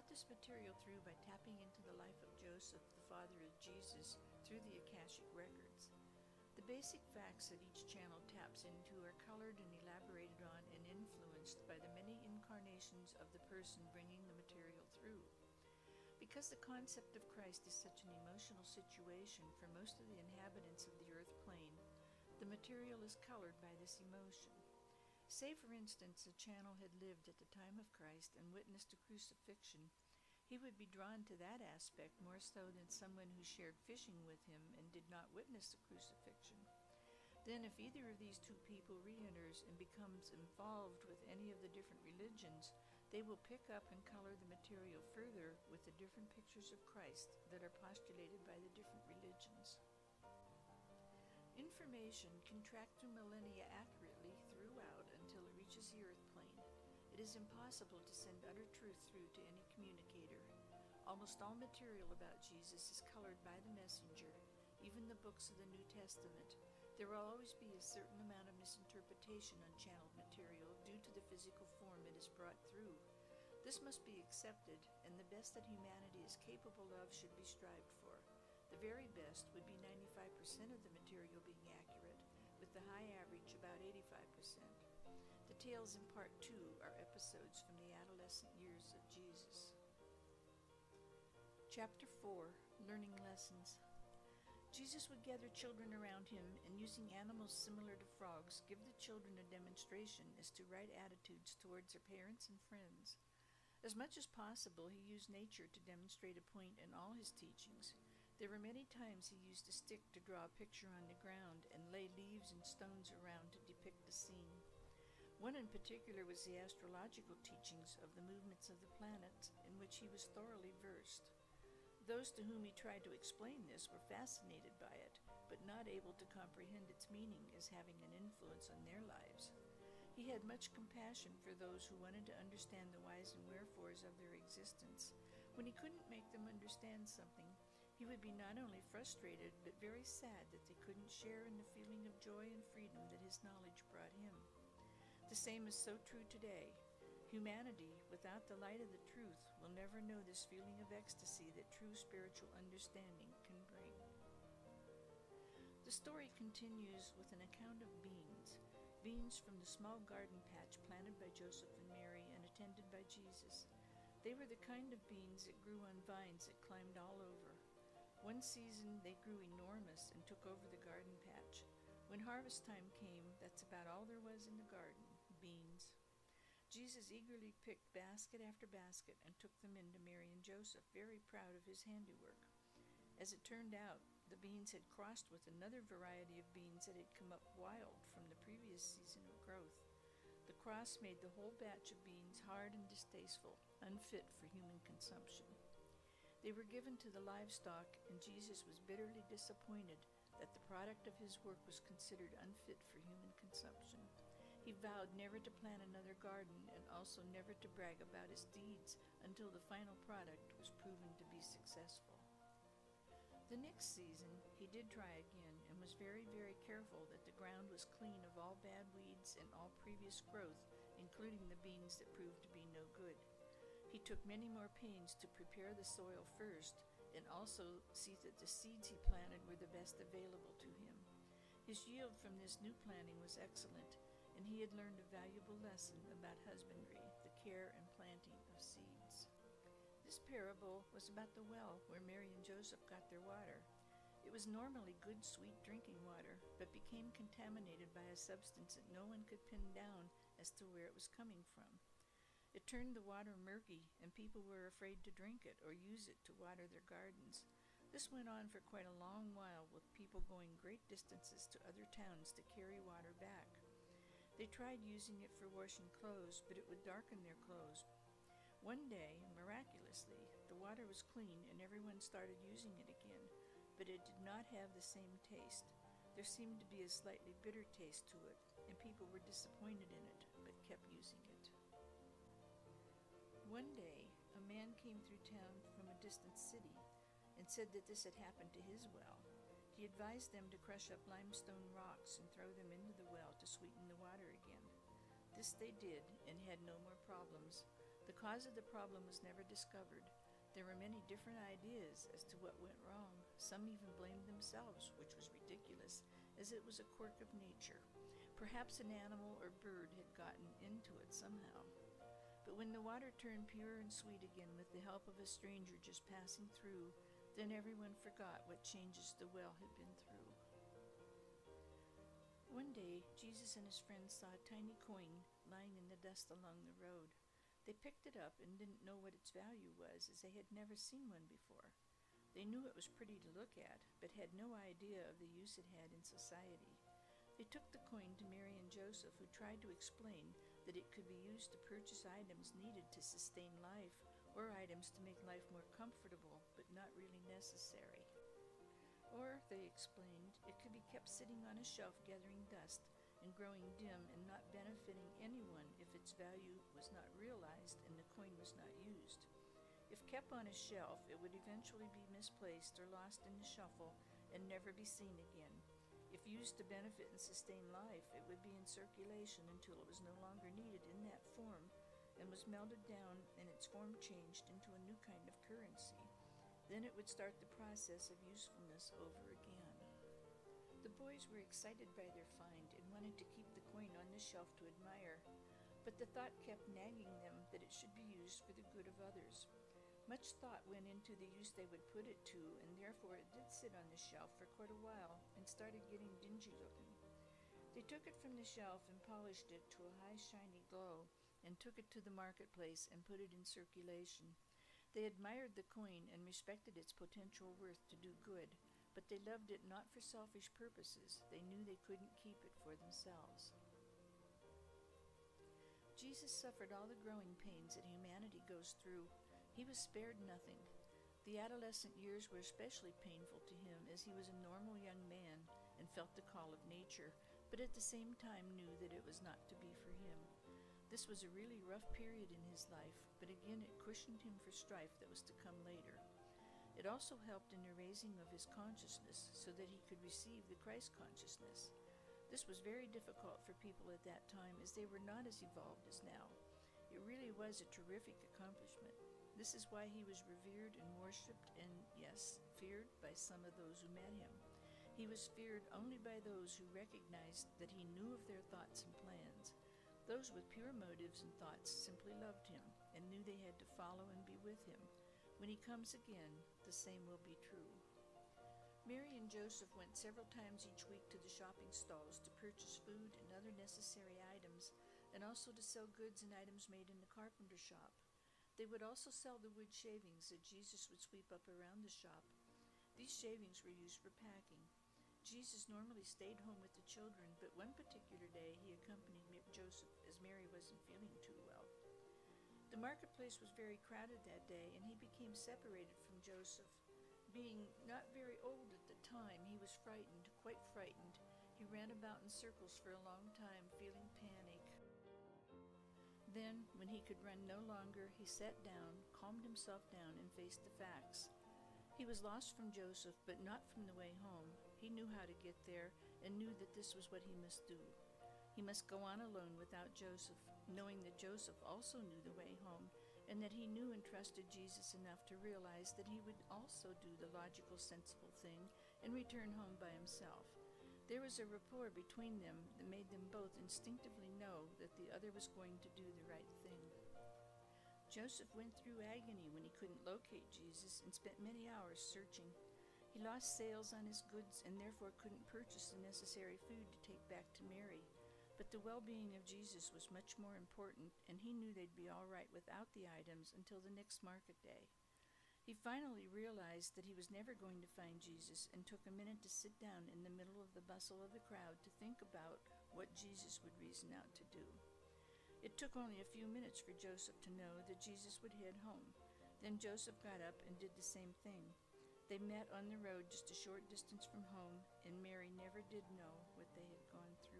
brought this material through by tapping into the life of Joseph, the father of Jesus, through the Akashic records. The basic facts that each channel taps into are colored and elaborated on and influenced by the many incarnations of the person bringing the material through. Because the concept of Christ is such an emotional situation for most of the inhabitants of the earth plane, the material is colored by this emotion. Say, for instance, a channel had lived at the time of Christ and witnessed a crucifixion, he would be drawn to that aspect more so than someone who shared fishing with him and did not witness the crucifixion. Then, if either of these two people re-enters and becomes involved with any of the different religions, they will pick up and color the material further with the different pictures of Christ that are postulated by the different religions. Information can track through millennia accurately throughout until it reaches the earth plane. It is impossible to send utter truth through to any communicator. Almost all material about Jesus is colored by the messenger, even the books of the New Testament. There will always be a certain amount of misinterpretation on channeled material due to the physical form it is brought through. This must be accepted, and the best that humanity is capable of should be strived for. The very best would be 95% of the material being accurate, with the high average about 85%. The tales in Part 2 are episodes from the adolescent years of Jesus. Chapter 4, Learning Lessons. Jesus would gather children around him and, using animals similar to frogs, give the children a demonstration as to right attitudes towards their parents and friends. As much as possible, he used nature to demonstrate a point in all his teachings. There were many times he used a stick to draw a picture on the ground and lay leaves and stones around to depict the scene. One in particular was the astrological teachings of the movements of the planets, in which he was thoroughly versed. Those to whom he tried to explain this were fascinated by it, but not able to comprehend its meaning as having an influence on their lives. He had much compassion for those who wanted to understand the whys and wherefores of their existence. When he couldn't make them understand something, he would be not only frustrated, but very sad that they couldn't share in the feeling of joy and freedom that his knowledge brought him. The same is so true today. Humanity, without the light of the truth, will never know this feeling of ecstasy that true spiritual understanding can bring. The story continues with an account of beans from the small garden patch planted by Joseph and Mary and attended by Jesus. They were the kind of beans that grew on vines that climbed all over. One season they grew enormous and took over the garden patch. When harvest time came, that's about all there was in the garden, beans. Jesus eagerly picked basket after basket and took them in to Mary and Joseph, very proud of his handiwork. As it turned out, the beans had crossed with another variety of beans that had come up wild from the previous season of growth. The cross made the whole batch of beans hard and distasteful, unfit for human consumption. They were given to the livestock, and Jesus was bitterly disappointed that the product of his work was considered unfit for human consumption. He vowed never to plant another garden and also never to brag about his deeds until the final product was proven to be successful. The next season, he did try again and was very, very careful that the ground was clean of all bad weeds and all previous growth, including the beans that proved to be no good. He took many more pains to prepare the soil first and also see that the seeds he planted were the best available to him. His yield from this new planting was excellent, and he had learned a valuable lesson about husbandry, the care and planting of seeds. This parable was about the well where Mary and Joseph got their water. It was normally good, sweet drinking water, but became contaminated by a substance that no one could pin down as to where it was coming from. It turned the water murky, and people were afraid to drink it or use it to water their gardens. This went on for quite a long while, with people going great distances to other towns to carry water back. They tried using it for washing clothes, but it would darken their clothes. One day, miraculously, the water was clean and everyone started using it again, but it did not have the same taste. There seemed to be a slightly bitter taste to it, and people were disappointed in it, but kept using it. One day, a man came through town from a distant city and said that this had happened to his well. He advised them to crush up limestone rocks and throw them into the well to sweeten the water again. This they did and had no more problems. The cause of the problem was never discovered. There were many different ideas as to what went wrong. Some even blamed themselves, which was ridiculous, as it was a quirk of nature. Perhaps an animal or bird had gotten into it somehow. But when the water turned pure and sweet again with the help of a stranger just passing through, then everyone forgot what changes the well had been through. One day, Jesus and his friends saw a tiny coin lying in the dust along the road. They picked it up and didn't know what its value was, as they had never seen one before. They knew it was pretty to look at, but had no idea of the use it had in society. They took the coin to Mary and Joseph, who tried to explain that it could be used to purchase items needed to sustain life, or items to make life more comfortable, but not really necessary. Or, they explained, it could be kept sitting on a shelf gathering dust and growing dim and not benefiting anyone if its value was not realized and the coin was not used. If kept on a shelf, it would eventually be misplaced or lost in the shuffle and never be seen again. If used to benefit and sustain life, it would be in circulation until it was no longer needed in that form and was melted down and its form changed into a new kind of currency. Then it would start the process of usefulness over again. The boys were excited by their find and wanted to keep the coin on the shelf to admire, but the thought kept nagging them that it should be used for the good of others. Much thought went into the use they would put it to, and therefore it did sit on the shelf for quite a while and started getting dingy looking. They took it from the shelf and polished it to a high shiny glow and took it to the marketplace and put it in circulation. They admired the coin and respected its potential worth to do good, but they loved it not for selfish purposes. They knew they couldn't keep it for themselves. Jesus suffered all the growing pains that humanity goes through. He was spared nothing. The adolescent years were especially painful to him, as he was a normal young man and felt the call of nature, but at the same time knew that it was not to be for him. This was a really rough period in his life, but again it cushioned him for strife that was to come later. It also helped in the raising of his consciousness so that he could receive the Christ consciousness. This was very difficult for people at that time, as they were not as evolved as now. It really was a terrific accomplishment. This is why he was revered and worshipped and, yes, feared by some of those who met him. He was feared only by those who recognized that he knew of their thoughts and plans. Those with pure motives and thoughts simply loved him and knew they had to follow and be with him. When he comes again, the same will be true. Mary and Joseph went several times each week to the shopping stalls to purchase food and other necessary items, and also to sell goods and items made in the carpenter shop. They would also sell the wood shavings that Jesus would sweep up around the shop. These shavings were used for packing. Jesus normally stayed home with the children, but one particular day he accompanied Joseph as Mary wasn't feeling too well. The marketplace was very crowded that day, and he became separated from Joseph. Being not very old at the time, he was frightened, quite frightened. He ran about in circles for a long time, feeling panic. Then, when he could run no longer, he sat down, calmed himself down, and faced the facts. He was lost from Joseph, but not from the way home. He knew how to get there, and knew that this was what he must do. He must go on alone without Joseph, knowing that Joseph also knew the way home, and that he knew and trusted Jesus enough to realize that he would also do the logical, sensible thing and return home by himself. There was a rapport between them that made them both instinctively know that the other was going to do the right thing. Joseph went through agony when he couldn't locate Jesus and spent many hours searching. He lost sales on his goods and therefore couldn't purchase the necessary food to take back to Mary. But the well-being of Jesus was much more important, and he knew they'd be all right without the items until the next market day. He finally realized that he was never going to find Jesus and took a minute to sit down in the middle of the bustle of the crowd to think about what Jesus would reason out to do. It took only a few minutes for Joseph to know that Jesus would head home. Then Joseph got up and did the same thing. They met on the road just a short distance from home, and Mary never did know what they had gone through.